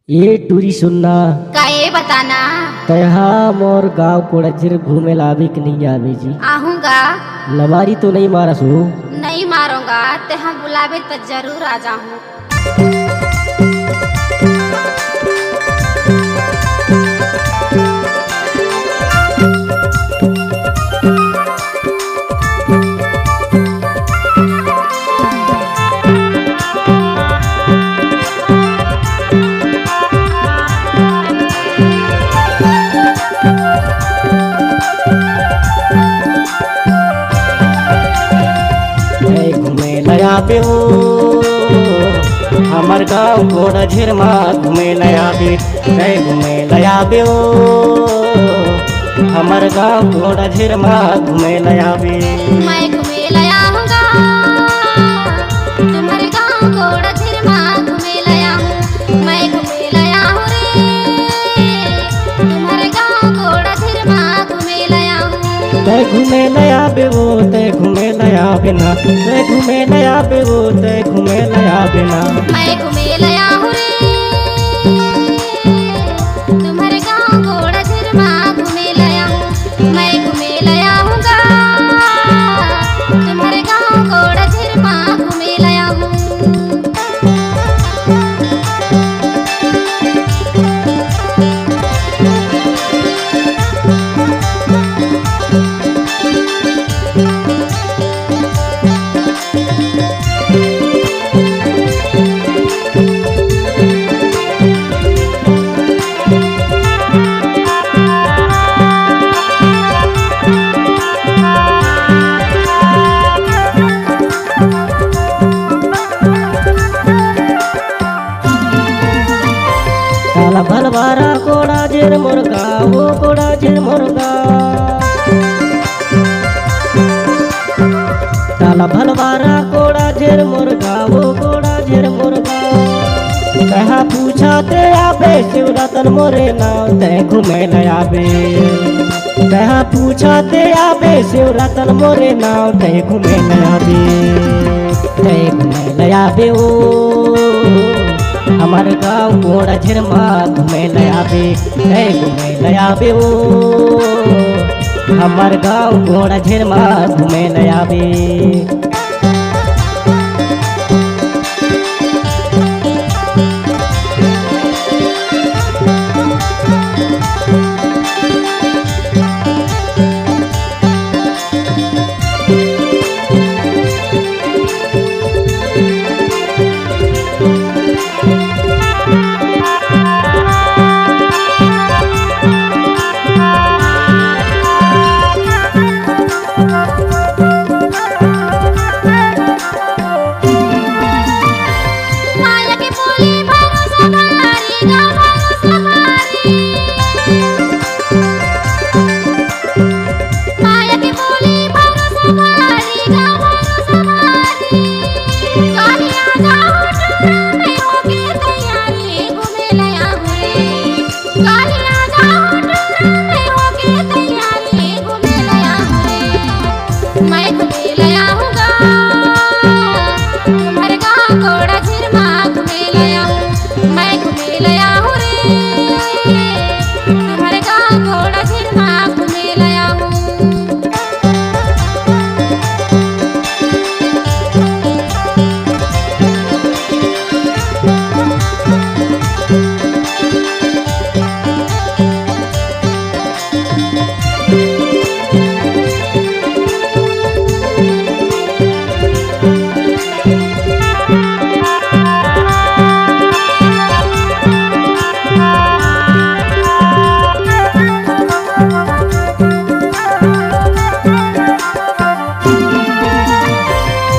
ये टूरी सुनना काहे बताना। तहा मोर गाँव कोड़ाचिर घूमे लाभी कि नहीं आवे जी। आहूंगा। लवारी तो नहीं मारस हो। नहीं मारूंगा ते हम बुलावे तो जरूर आ जाऊं। घूमे नया पे हो हमार गाँव घोड़ा झिरमा घूमे नया पे घूमे नया पे हो हमार गाँव घोड़ा झिरमा घूमे नया पे। मैं घूमे लया हूँगा तुम्हारे गाँव घोड़ा झिरमा घूमे लया हूँ। मैं घूमे लया हूँ रे तुम्हारे गाँव घोड़ा झिरमा घूमे लया हूँ। तै घूमे नया पे वो तै घूमे नया बिना तै घूमे नया पे वो तै घूमे नया बिना। मैं घूमे लया हूँ रे तुम्हारे गाँव घोड़ा झिरमा घूमे लया हूँ। मैं घूमे लया हूँगा तुम्हारे गाँव घोड़ा झिरमा घूमे लया हूँ। ताला भलवारा कोड़ा जेर मुर्गा वो कोड़ा जेर मुर्गा। ताला भलवारा कोड़ा जेर मुर्गा वो कोड़ा जेर मुर्गा। कहा पूछा ते आबे शिवरतन मोरे नाव तै घूमे नया बे। कहा पूछा ते आबे शिवरतन मोरे नाव तै घूमे नया बे। तै घूमे नया बे ओ हमार गाँव घोड़ा झिरमा घूमे नया बे। तै घूमे नया बे ओ हमार गाँव घोड़ा झिरमा घूमे नया बे।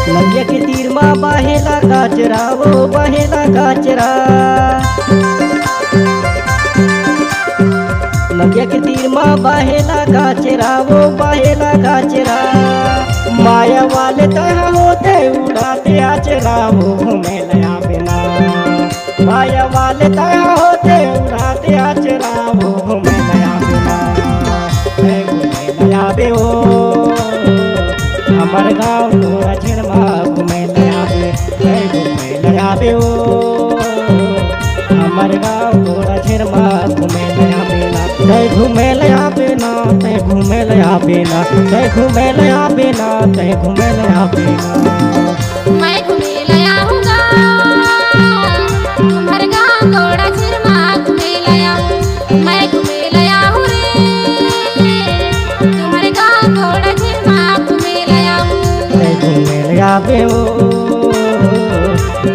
नदिया के तीर माँ बहेला काचरा वो बहेला काचरा। नदिया के तीर माँ बहेला काचरा वो बहेला काचरा। माया वाले तह होते उड़ाते आचरा वो घूमे नया बिना। माया वाले तह होते उड़ाते आचरा वो घूमे नया बिना। घूमे नया बे ओ हमार गाँव घोड़ा झिरमा घूमे नया बे। घूमे नया बे ओ हमार गाँव घोड़ा झिरमा घूमे लया बेना तय घूमे लया बेना तय घूमे लया बेना तय घूमे लया बेना तय घूमे लया बेना मैं घूमे लया हूँगा तुम्हारे गाँव घोड़ा झिरमा घूमे लया हूँ मैं घूमे लया हूँ रे तुम्हारे गाँव घोड़ा झिरमा घूमे लया हूँ तय घूमे लया बेओ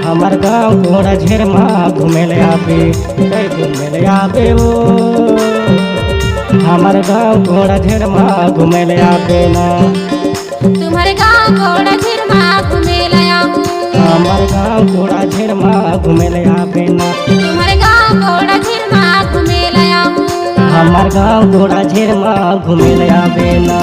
हमार गाँव घोड़ा झिरमा घूमे लया बे तय घूमे लया बेओ हमार गाँव घोड़ा झिरमा घूमे लया बेना तुम्हारे गाँव घोड़ा झिरमा घूमे लया हूँ हमार गाँव घोड़ा झिरमा घूमे लया बेना तुम्हारे गाँव घोड़ा झिरमा घूमे लया हूँ हमार गाँव घोड़ा झिरमा घूमे लया बेना।